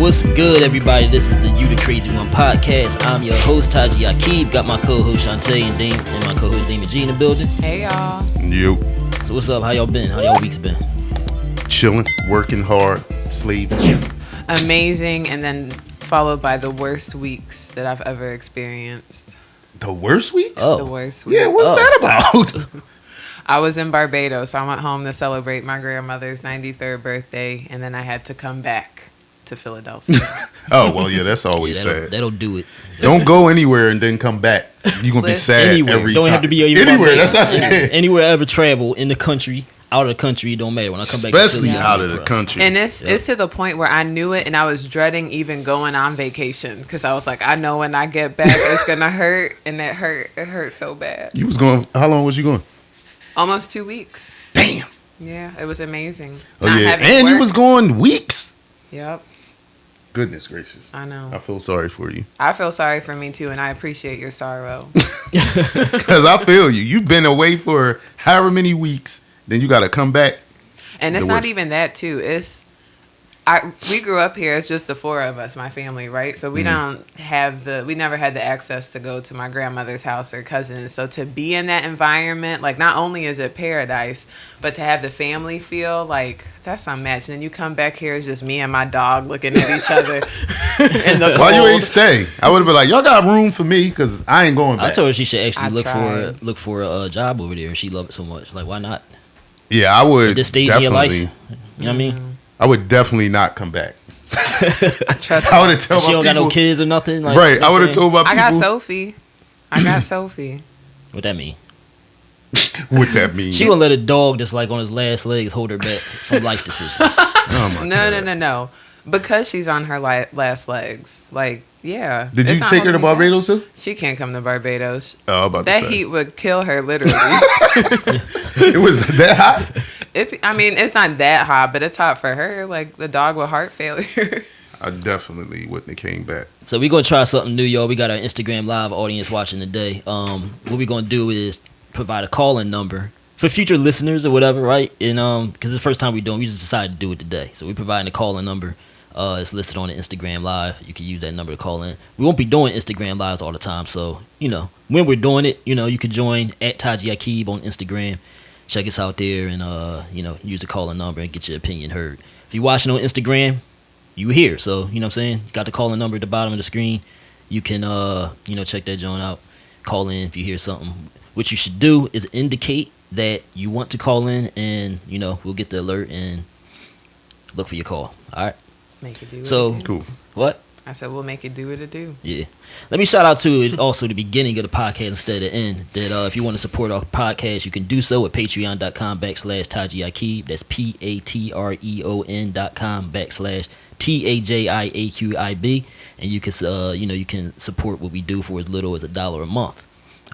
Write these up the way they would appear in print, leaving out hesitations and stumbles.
What's good, everybody? This is the You the Crazy One podcast. I'm your host, Taji Akib. Got my co-host Shantae and my co-host Damon G in the building. Hey, y'all. You. So what's up? How y'all been? How y'all weeks been? Chilling, working hard, sleep. Amazing, and then followed by the worst weeks that I've ever experienced. The worst weeks? Oh. The worst weeks. Yeah, what's that about? I was in Barbados. I went home to celebrate my grandmother's 93rd birthday, and then I had to come back to Philadelphia. Oh, well, yeah, that's always sad. That'll do it. Don't go anywhere and then come back. You're going to be sad every don't time. have to be anywhere. That's what I said. Anywhere I ever travel in the country, out of the country, it don't matter. When I come back to Especially Philly, out of the country. And it's to the point where I knew it, and I was dreading even going on vacation because I was like, I know when I get back, it's going to hurt, and it hurt so bad. You was going, how long was you going? Almost 2 weeks. Damn. Yeah, it was amazing. Oh, yeah. And you was going weeks? Yep. Goodness gracious. I know. I feel sorry for you. I feel sorry for me too, and I appreciate your sorrow. Because I feel you. You've been away for however many weeks, then you got to come back. And it's not even that too. We grew up here. It's just the four of us, my family, right? So we don't have we never had the access to go to my grandmother's house or cousins. So to be in that environment, like not only is it paradise, but to have the family feel like that's unmatched. And then you come back here, it's just me and my dog looking at each other in the cold. Why you ain't stay? I would have been like, y'all got room for me because I ain't going back. I told her she should actually tried. look for a job over there. She loved it so much. Like, why not? Yeah, I would. At this stage in your life, you know what I mean? I would definitely not come back. I trust I would have told she my don't people, got no kids or nothing. Like, right? I would have told my people. I got Sophie. What that mean? What that means? She gonna let a dog that's like on his last legs hold her back from life decisions. Oh my God. No. Because she's on her last legs. Like, yeah. Did you take her to Barbados too? She can't come to Barbados. Oh, about that to say. heat would kill her, literally. It was that hot. It's not that hot, but it's hot for her. Like the dog with heart failure. I definitely wouldn't have came back. So we're gonna try something new, y'all. We got our Instagram live audience watching today. What we're gonna do is provide a call-in number for future listeners or whatever, right? And because it's the first time we just decided to do it today. So we're providing a call-in number. It's listed on the Instagram live. You can use that number to call in. We won't be doing Instagram lives all the time, so when we're doing it, you can join at Taji Akib on Instagram. Check us out there and use the call-in number and get your opinion heard. If you're watching on Instagram, you here, so you know what I'm saying? Got the call-in number at the bottom of the screen. You can check that joint out. Call in if you hear something. What you should do is indicate that you want to call in, and we'll get the alert and look for your call. All right. Make it do So what it do. Cool. What? I said we'll make it do what it do. Yeah. Let me shout out to also the beginning of the podcast instead of the end. That if you want to support our podcast, you can do so at patreon.com/Taji Akib. That's patreon.com/TAJIAQIB. And you can you can support what we do for as little as $1 a month.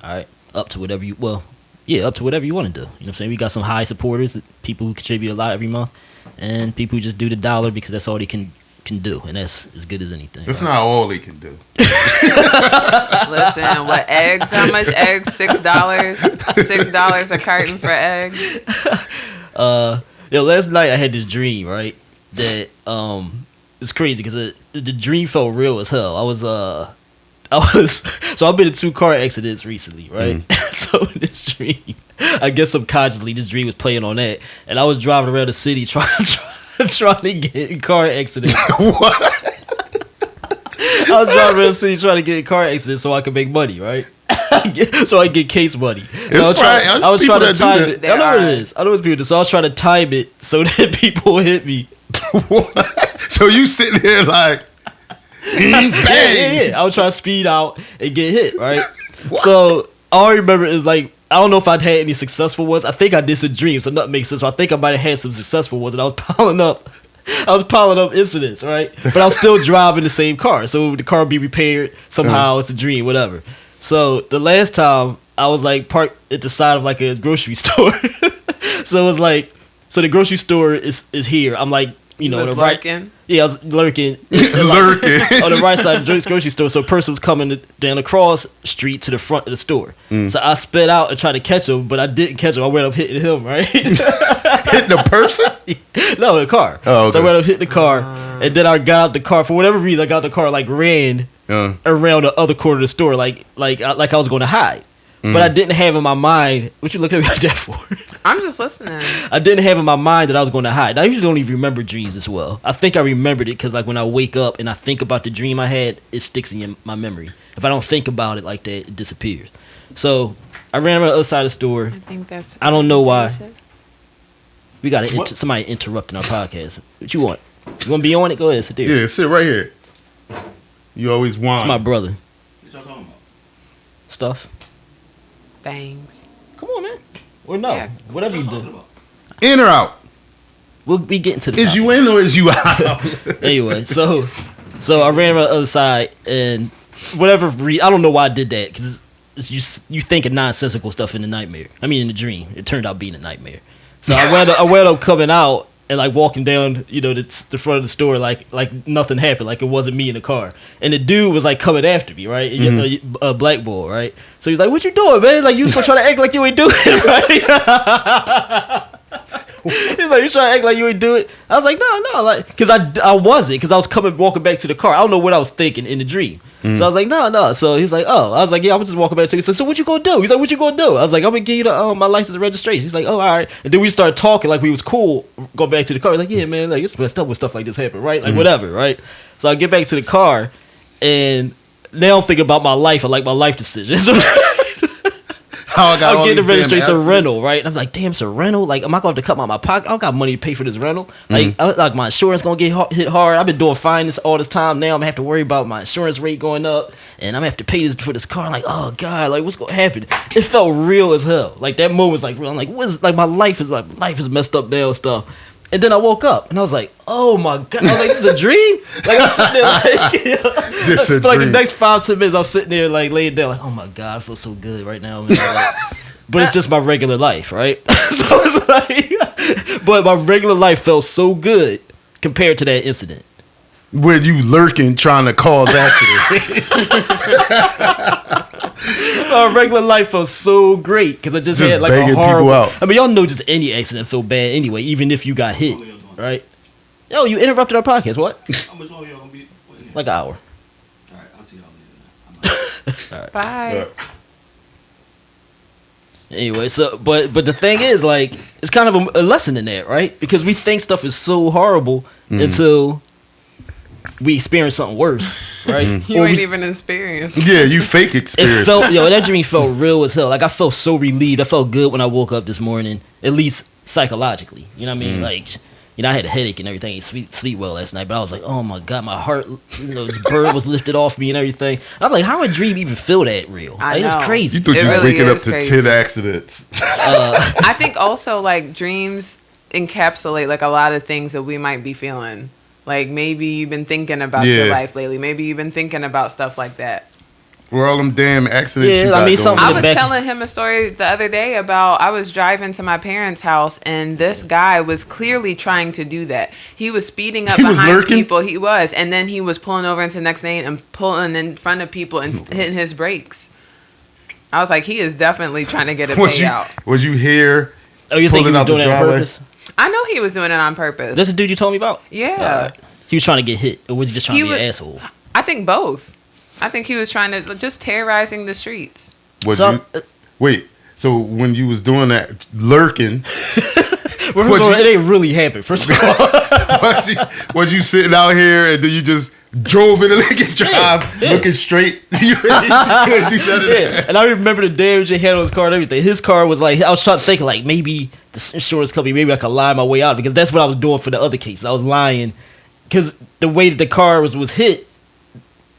All right. Up to whatever you want to do. You know what I'm saying? We got some high supporters, people who contribute a lot every month, and people who just do the $1 because that's all they can do, and that's as good as anything. That's not all they can do. Listen, what eggs? How much eggs? $6. $6 a carton for eggs. Last night I had this dream, right? That it's crazy because the dream felt real as hell. So I've been in 2 car accidents recently, right? So in this dream, I guess subconsciously this dream was playing on that, and I was driving around the city trying to get in car accidents. What? I was driving around the city trying to get in car accidents so I could make money, right? So I get case money. So I was trying to time it. I know what it is. I know it's people do. So I was trying to time it so that people would hit me. What? So you sitting there like, bang. Yeah. I was trying to speed out and get hit, right? So all I remember is like, I don't know if I'd had any successful ones. I think I did some dreams, so nothing makes sense. So I think I might have had some successful ones, and I was piling up incidents, right? But I was still driving the same car, so the car would be repaired somehow. It's a dream, whatever. So the last time I was like parked at the side of like a grocery store. So it was like, the grocery store is here. I'm like, You know, was the right. lurking? Yeah, I was lurking. Lurking. On the right side of the grocery store. So a person was coming down the cross street to the front of the store. So I sped out and tried to catch him, but I didn't catch him. I went up hitting him, right? Hitting the person? No, the car. Oh, okay. So I went up hitting the car. And then I got out the car. For whatever reason, I got out the car, like, ran around the other corner of the store, like I was going to hide. But I didn't have in my mind, what you looking at me like that for? I'm just listening. I didn't have in my mind that I was going to hide. I usually don't even remember dreams as well. I think I remembered it because, like, when I wake up and I think about the dream I had, it sticks in my memory. If I don't think about it like that, it disappears. So I ran around the other side of the store. I don't know why. We got somebody interrupting our podcast. What you want? You want to be on it? Go ahead, sit there. Yeah, sit right here. You always want. It's my brother. What y'all talking about? Stuff. Things. Come on, man. Or no. Yeah. Whatever you do. In or out? We'll be getting to the Is topic. you in or is you out? Anyway, so I ran around the other side, and whatever I don't know why I did that, because you think of nonsensical stuff in the nightmare. I mean, in the dream. It turned out being a nightmare. So I wound up coming out and, like, walking down, the front of the store like nothing happened, like it wasn't me in the car. And the dude was, like, coming after me, right? A black boy, right? So he's like, "What you doing, man? Like, you supposed to try to act like you ain't doing it, right?" He's like, "You trying to act like you ain't do it?" I was like, no, like, because I wasn't, because I was walking back to the car. I don't know what I was thinking in the dream. So I was like, no. So he's like, "Oh," I was like, "Yeah, I'm just walking back to the car." So what you gonna do? He's like, "What you gonna do?" I was like, "I'm gonna give you my license and registration." He's like, "Oh, all right." And then we started talking like we was cool. Go back to the car. He's like, "Yeah, man, like, it's messed up when stuff like this happen, right? Like, whatever, right?" So I get back to the car, and now I'm thinking about my life and, like, my life decisions. I'm getting the registration rental, right? And I'm like, damn, it's a rental. Like, am I going to have to cut out my pocket? I don't got money to pay for this rental. Like, like, my insurance going to get hit hard. I've been doing fine all this time. Now I'm going to have to worry about my insurance rate going up, and I'm going to have to pay this for this car. I'm like, oh God, like, what's going to happen? It felt real as hell. Like, that moment was like real. I'm like, what is, like, my life is messed up now and stuff. And then I woke up and I was like, oh my God. I was like, this is a dream? Like, I'm sitting there like, This a for like dream. the next 5-10 minutes, I was sitting there like laying down like, oh my God, I feel so good right now. Man. Like, but it's just my regular life, right? So it's like, but my regular life felt so good compared to that incident. Where you lurking trying to cause accidents. My regular life felt so great because I just had like a begging horrible. people out. I mean, y'all know just any accident feel bad anyway, even if you got hit, right? Yo, you interrupted our podcast. What? How much longer y'all gonna be? Like an hour. All right, I'll see y'all later. All right. Bye. Anyway, so but the thing is, like, it's kind of a lesson in that, right? Because we think stuff is so horrible until we experience something worse, right? You ain't even experienced. Yeah, you fake experience. It felt, that dream felt real as hell. Like, I felt so relieved. I felt good when I woke up this morning, at least psychologically. You know what I mean? Like, I had a headache and everything. I didn't sleep well last night, but I was like, oh my God, my heart, this bird was lifted off me and everything. I'm like, how would a dream even feel that real? Like, it's crazy. You thought you was really waking up is to crazy. 10 accidents. I think also, like, dreams encapsulate, like, a lot of things that we might be feeling. Like, maybe you've been thinking about your life lately. Maybe you've been thinking about stuff like that. Where all them damn accidents you got going something I on. was back- telling him a story the other day about I was driving to my parents' house and this guy was clearly trying to do that. He was speeding up He was behind lurking? people. He was. And then he was pulling over into the next lane and pulling in front of people and hitting his brakes. I was like, he is definitely trying to get a payout. Was you here? Oh, you think he pulling was out the doing that on driveway? purpose? I know he was doing it on purpose. That's the dude you told me about? Yeah. He was trying to get hit, or was he just trying to be was- an asshole? I think both. I think he was trying to just terrorizing the streets. Was So, you, wait, so when you was doing that lurking, First Was of all, you- it ain't really happened. First of all, was you sitting out here and then you just drove in the Lincoln Drive looking straight? You do none of that. yeah. And I remember the damage he had on his car and everything. His car was like, I was trying to think like maybe the insurance company, maybe I could lie my way out, because that's what I was doing for the other case. I was lying because the way that the car was hit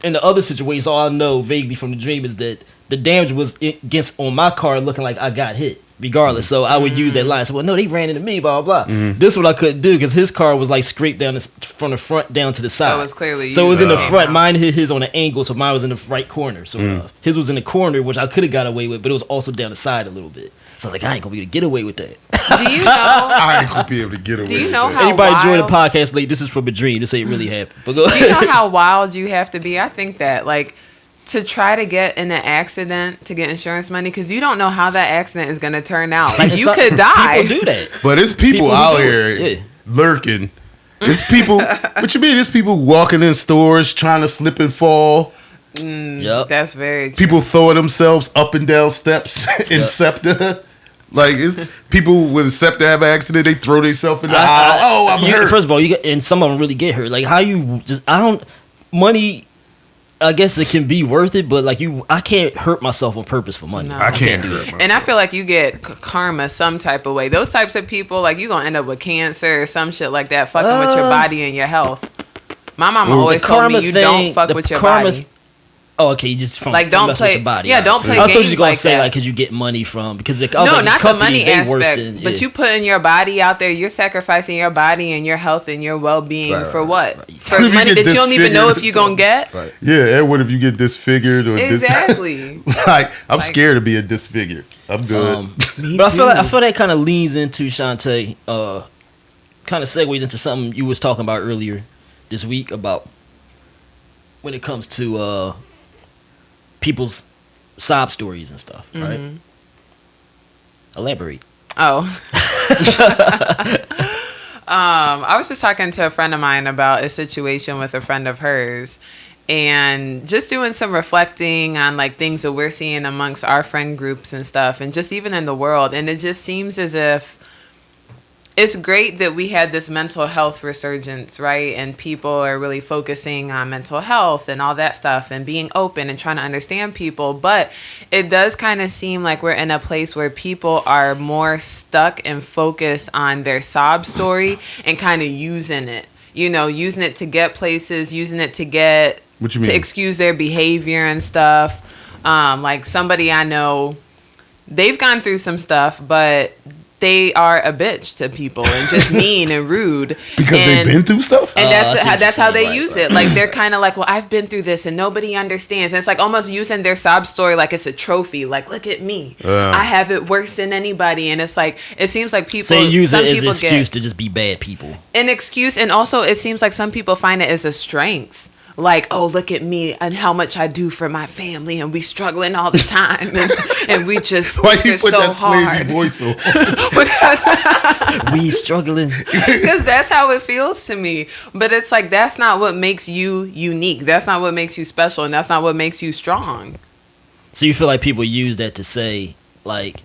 in the other situation, all I know vaguely from the dream is that the damage was against on my car looking like I got hit. Regardless, so I would use that line. So, well, no, they ran into me, blah blah blah. This is what I couldn't do because his car was like scraped down from the front down to the side. So it was clearly So you it was in the that front. came out. Mine hit his on the angle, so mine was in the right corner. So his was in the corner, which I could have got away with, but it was also down the side a little bit. So I was like, I ain't gonna be able to get away with that. Do you know? I ain't gonna be able to get away. Do you with know that. how Anybody join the wild- podcast late? This is from a dream. This ain't really happened. But go Do you know ahead. how wild you have to be? I think that, like, to try to get in an accident to get insurance money, because you don't know how that accident is going to turn out. Like, And you some- could die. People do that. But it's people People who out do here it, yeah. lurking It's people. What you mean? It's people walking in stores trying to slip and fall. Yep. That's very true. People throwing themselves up and down steps in SEPTA. Like, it's people with SEPTA have an accident, they throw themselves in the aisle. Oh, I'm hurt. First of all, and some of them really get hurt. Like, how you just, money, I guess it can be worth it, but like I can't hurt myself on purpose for money. No. I can't hurt myself. And I feel like you get karma some type of way. Those types of people, like, you gonna end up with cancer or some shit like that, fucking with your body and your health. My mama always told me you don't fuck with your body. Oh, okay. You just like don't play with your body. Yeah, don't play I games thought you were gonna like say that. like because you get money from because No, not the money aspect. But you putting your body out there. You're sacrificing your body and your health and your well being for what? Right. For money that you don't even know if you're gonna get. Right. Yeah, and what if you get disfigured or Exactly. like I'm scared of being disfigured. I'm good. But I feel that kind of leans into Shantae. Kind of segues into something you was talking about earlier this week about when it comes to people's sob stories and stuff, right? Elaborate. Oh. I was just talking to a friend of mine about a situation with a friend of hers and just doing some reflecting on like things that we're seeing amongst our friend groups and stuff and just even in the world. And it just seems as if it's great that we had this mental health resurgence, right? And people are really focusing on mental health and all that stuff and being open and trying to understand people. But it does kind of seem like we're in a place where people are more stuck and focused on their sob story and kind of using it, using it to get places, using it to get, What you mean? to excuse their behavior and stuff. Like somebody I know, they've gone through some stuff, but they are a bitch to people and just mean and rude Because they've been through stuff? and that's how they right, use right. it. Like they're kind of like, well, I've been through this and nobody understands. And it's like almost using their sob story like it's a trophy. Like, look at me, I have it worse than anybody. And it's like it seems like people So you use some it as an people excuse get to just be bad people. an excuse, and also it seems like some people find it as a strength. Like, oh, look at me and how much I do for my family, and we struggling all the time, and we just Why it's you just put so that slavey hard voice on? because We struggling. because that's how it feels to me. But it's like that's not what makes you unique. That's not what makes you special, and that's not what makes you strong. So you feel like people use that to say like,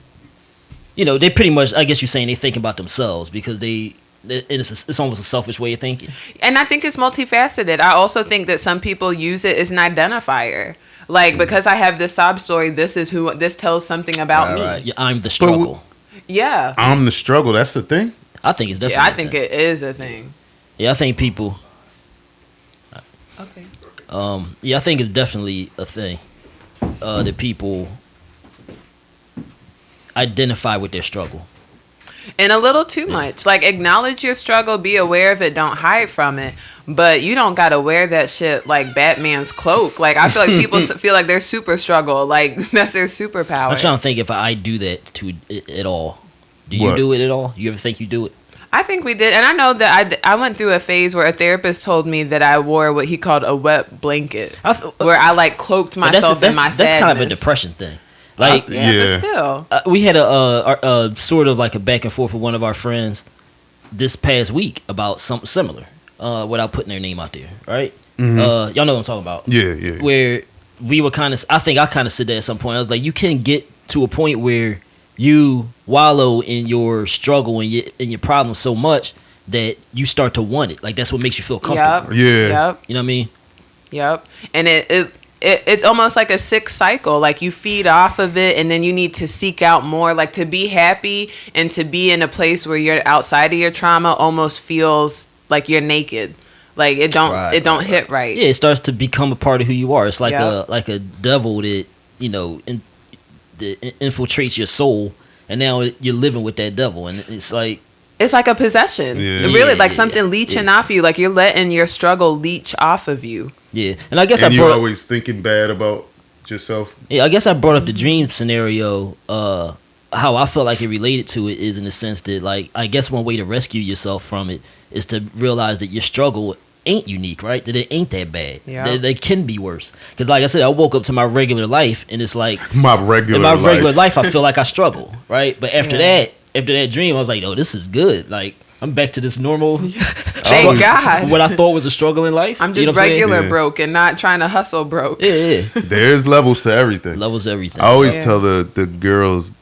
they pretty much. I guess you're saying they think about themselves because it's almost a selfish way of thinking. And I think it's multifaceted. I also think that some people use it as an identifier. Like, because I have this sob story, this tells something about me. Right. Yeah, I'm the struggle. Yeah. I'm the struggle. That's the thing? I think it's definitely. Yeah, I a think thing. it is a thing. Yeah, I think people. Okay. Yeah, I think it's definitely a thing that people identify with their struggle. And a little too much. Like, acknowledge your struggle, be aware of it, don't hide from it. But you don't gotta wear that shit like Batman's cloak. Like, I feel like people feel like they're super struggle. Like, that's their superpower. I'm trying to think if I do that to it at all. Do you What? do it at all? You ever think you do it? I think we did. And I know that I went through a phase where a therapist told me that I wore what he called a wet blanket. Where I, like, cloaked But myself in my sadness. That's kind of a depression thing. Like, Yeah, but still. we had a sort of like a back and forth with one of our friends this past week about something similar, without putting their name out there, right? Y'all know what I'm talking about. Yeah. Where we were kind of, I think I kind of said that at some point. I was like, you can get to a point where you wallow in your struggle and your problems so much that you start to want it. Like, that's what makes you feel comfortable. Yeah. Yep. You know what I mean? Yep. And it's almost like a sick cycle. Like, you feed off of it and then you need to seek out more. Like, to be happy and to be in a place where you're outside of your trauma almost feels like you're naked. Like, it don't hit right. Yeah, it starts to become a part of who you are. It's like Yep. a devil that, that infiltrates your soul, and now you're living with that devil, and it's like a possession. Yeah. Really, like Yeah, something leeching off you. Like, you're letting your struggle leach off of you. yeah. And I guess And I you're brought always thinking bad about yourself. I guess I brought up the dream scenario. How I felt like it related to it is in the sense that, like, I guess one way to rescue yourself from it is to realize that your struggle ain't unique, right? That it ain't that bad. Yeah. That they can be worse. Because, like I said, I woke up to my regular life, and it's like My regular in my life. regular life, I feel like I struggle, right? But after Yeah. that dream, I was like, oh, this is good. Like, I'm back to this normal Thank God. what I thought was a struggle in life. I'm You just know what I'm saying? regular Yeah. broke and not trying to hustle broke. Yeah, There's levels to everything. levels everything. I always Yeah. tell the girls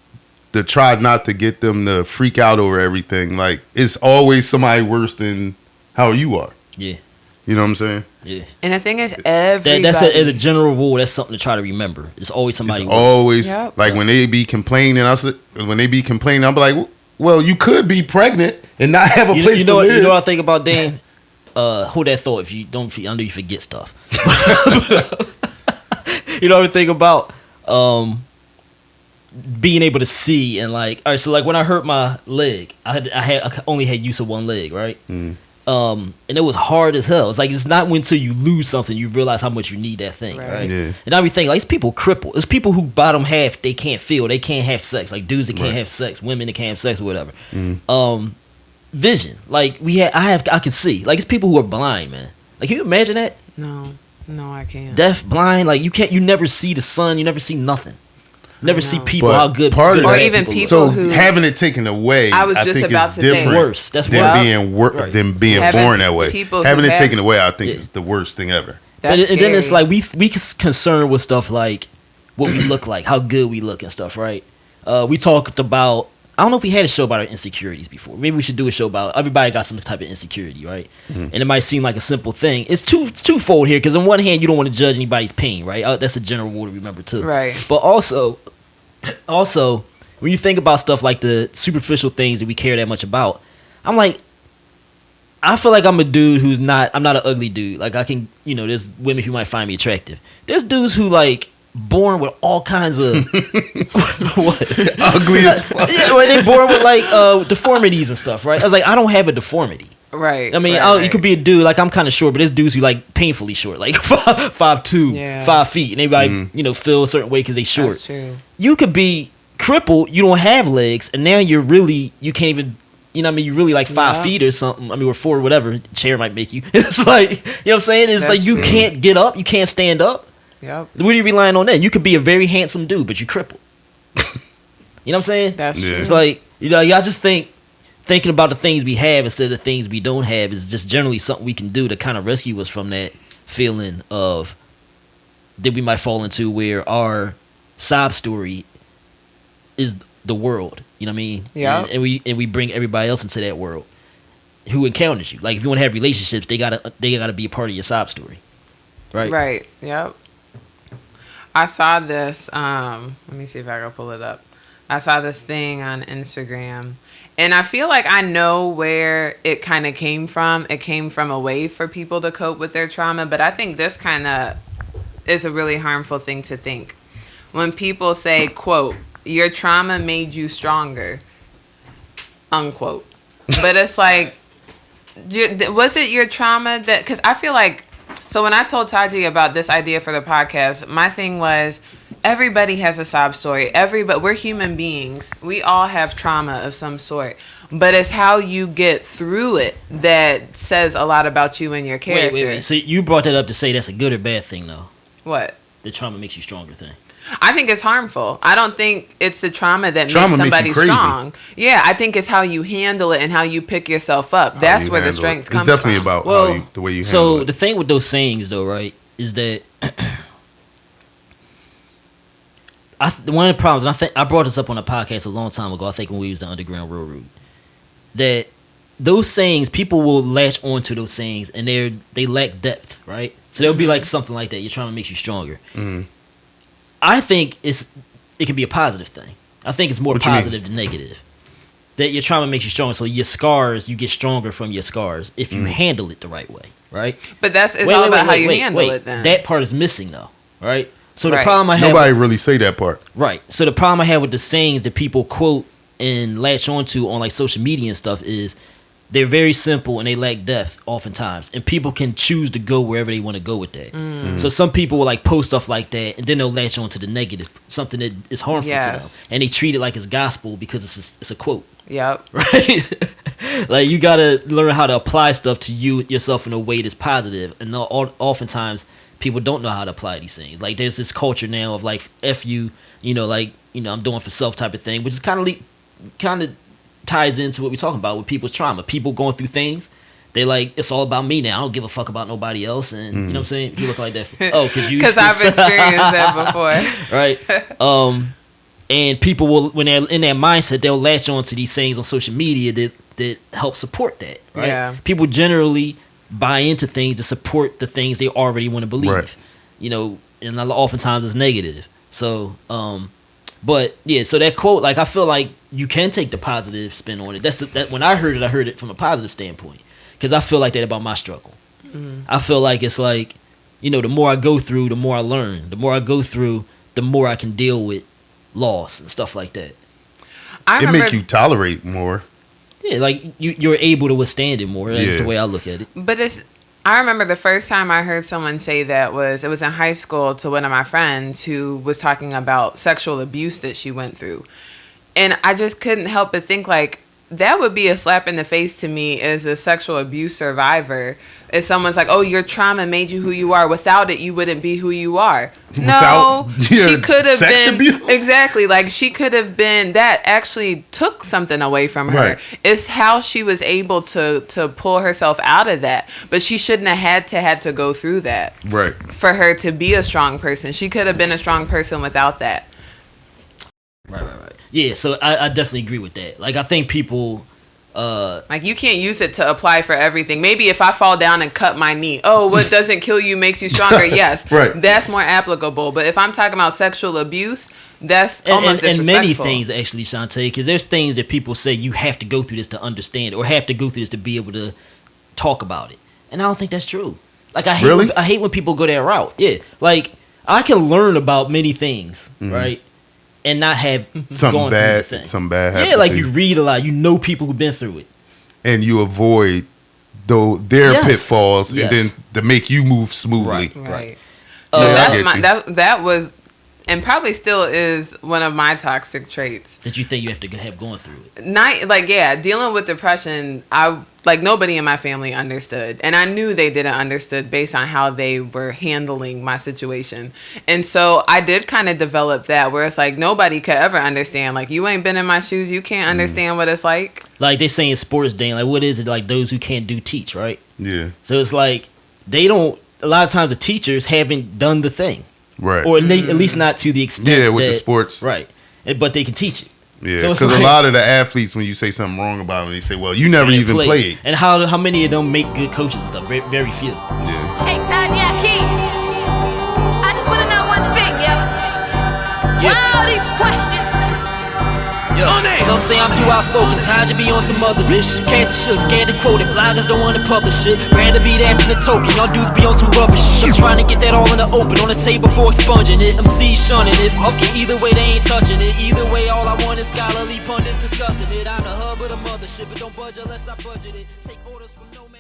to try not to get them to freak out over everything. Like, it's always somebody worse than how you are. Yeah, You know what I'm saying? yeah. And the thing is, everybody. That's as a general rule. That's something to try to remember. It's always somebody It's worse. always Yep. like when they be complaining. When they be complaining, I'm like, well, you could be pregnant and not have a place You to know, live. you know what I think about Dan? Hold that thought. If you don't, I know you forget stuff. You know what I think about? Being able to see and like, all right. So like when I hurt my leg, I only had use of one leg, right? Mm. And it was hard as hell. It's like it's not until you lose something you realize how much you need that thing, Right. right? Yeah. And I be thinking like, it's people crippled. It's people who bottom half they can't feel, they can't have sex. Like dudes that can't Right. have sex, women that can't have sex, or whatever. Mm. Vision, like I can see. Like it's people who are blind, man. Like can you imagine that? No, I can't. Deaf, blind, like you never see the sun, you never see nothing. Never see know. people But how good part of good Or that- even look. people So who- having it taken away, I was just think about is to say. different Worse. That's than worse. being Right. than being Having born that way. people who Having it have- taken away, I think Yeah. is the worst thing ever. That's and then it's scary. like we concerned with stuff like what we look like, how good we look and stuff, right? We talked about, I don't know if we had a show about our insecurities before. Maybe we should do a show about everybody got some type of insecurity, right? And it might seem like a simple thing. It's twofold here because on one hand you don't want to judge anybody's pain, right? That's a general rule to remember too. Right. But also when you think about stuff like the superficial things that we care that much about, I'm like, I feel like I'm a dude I'm not an ugly dude. Like I can, there's women who might find me attractive. There's dudes who like born with all kinds of what? Ugly as fuck. Yeah, well, they born with like deformities and stuff, right? I was like, I don't have a deformity. right. I mean, right, you could be a dude like I'm kind of short, but there's dudes who like painfully short, like 5'2", Yeah. 5 feet, and everybody feel a certain way because they short. That's true. You could be crippled, you don't have legs, and now you can't even, you're really like 5 Yeah. feet or something. I mean, or 4, whatever. Chair might make you. It's like, you know what I'm saying? It's That's like you true. can't get up, you can't stand up. Yep. What are you relying on that? You could be a very handsome dude, but you crippled. You know what I'm saying? That's Yeah. true. It's like, y'all just thinking about the things we have instead of the things we don't have is just generally something we can do to kind of rescue us from that feeling of that we might fall into where our sob story is the world. You know what I mean? Yeah. And we bring everybody else into that world who encounters you. Like if you want to have relationships, they gotta be a part of your sob story. Right? Right. Yep. I saw this. Let me see if I can pull it up. I saw this thing on Instagram, and I feel like I know where it kind of came from. It came from a way for people to cope with their trauma, but I think this kind of is a really harmful thing to think. When people say, "quote," your trauma made you stronger, unquote. But it's like, was it your trauma that? Because I feel like. So when I told Taji about this idea for the podcast, my thing was everybody has a sob story. We're human beings. We all have trauma of some sort. But it's how you get through it that says a lot about you and your character. Wait. So you brought that up to say that's a good or bad thing, though? What? The trauma makes you stronger thing. I think it's harmful. I don't think it's the trauma that Trauma makes make somebody you crazy. strong. Yeah, I think it's how you handle it and how you pick yourself up. How That's you where the handle it. strength comes It's definitely from. about Well, the way you so handle the it. thing with those sayings, though, right, is that one of the problems, and I brought this up on a podcast a long time ago. I think when we was the Underground Railroad, that those sayings, people will latch onto those sayings, and they lack depth, right? So they'll be like something like that. You're trying to make you stronger. Mhm. I think it can be a positive thing. I think it's more What you mean? positive than negative. That your trauma makes you stronger, so your scars, you get stronger from your scars if you handle it the right way, right? But it's all about how you handle it then. That part is missing though, right? So the Right. problem I have, Nobody really say that part. right? So the problem I have with the sayings that people quote and latch onto on like social media and stuff is they're very simple and they lack depth oftentimes, and people can choose to go wherever they want to go with that. So some people will like post stuff like that, and then they'll latch onto the negative, something that is harmful to them, Yes. and they treat it like it's gospel because it's a quote. Yep. Right? Like you gotta learn how to apply stuff to yourself in a way that's positive, and oftentimes people don't know how to apply these things. Like there's this culture now of like F you, I'm doing for self type of thing, which is kind of ties into what we're talking about with people's trauma. People going through things They like, it's all about me now. I don't give a fuck about nobody else. And you know what I'm saying? You look like that. Oh, because I've experienced that before. Right. And people will, when they're in that mindset, they'll latch on to these things on social media that help support that. Right. Yeah. People generally buy into things to support the things they already want to believe. Right. You know, and oftentimes it's negative. So, but yeah, so that quote, like, I feel like you can take the positive spin on it. That when I heard it from a positive standpoint, because I feel like that about my struggle. Mm-hmm. I feel like it's like, you know, the more I go through, the more I learn. The more I go through, the more I can deal with loss and stuff like that. It make you tolerate more. Yeah, like you're able to withstand it more. That's the way I look at it. But I remember the first time I heard someone say that was in high school to one of my friends who was talking about sexual abuse that she went through. And I just couldn't help but think, like, that would be a slap in the face to me as a sexual abuse survivor. If someone's like, oh, your trauma made you who you are. Without it, you wouldn't be who you are. No, she could have been. Abuse? Exactly. Like, she could have been. That actually took something away from her. Right. It's how she was able to pull herself out of that. But she shouldn't have had to go through that. Right. For her to be a strong person. She could have been a strong person without that. Right. Yeah, so I definitely agree with that. Like, I think people... like, you can't use it to apply for everything. Maybe if I fall down and cut my knee, oh, what doesn't kill you makes you stronger. Yes, right. That's more applicable. But if I'm talking about sexual abuse, that's almost disrespectful. And many things, actually, Shantae, because there's things that people say you have to go through this to understand, or have to go through this to be able to talk about it. And I don't think that's true. Like, I hate when people go that route. Yeah, like, I can learn about many things, right? And not have something bad happen. Yeah, like, you read a lot, you know people who've been through it, and you avoid their pitfalls, and then to make you move smoothly. Right. That was, and probably still is, one of my toxic traits. That you think you have to have going through it. Dealing with depression, nobody in my family understood. And I knew they didn't understood based on how they were handling my situation. And so I did kind of develop that, where it's like, nobody could ever understand. Like, you ain't been in my shoes, you can't understand what it's like. Like, they say in sports, Dan, like, what is it? Like, those who can't do teach, right? Yeah. So it's like, a lot of times the teachers haven't done the thing. Right. Or at least not to the extent the sports. Right. But they can teach it. Yeah, because a lot of the athletes, when you say something wrong about them, they say, well, you never even played. And how many of them make good coaches and stuff? Very, very few. Yeah. Hey, Tanya Key, I just want to know one thing, yo. Why all these questions? Yo, some say I'm too outspoken, tired to be on some other bitch. Cats and shook, scared to quote it, bloggers don't want to publish it. Rather be that than a token, y'all dudes be on some rubbish. I'm trying to get that all in the open, on the table before expunging it. MC shunning it, fuck it, either way they ain't touching it. Either way, all I want is scholarly pundits discussing it. I'm the hub of the mothership, but don't budge unless I budget it. Take orders from no man.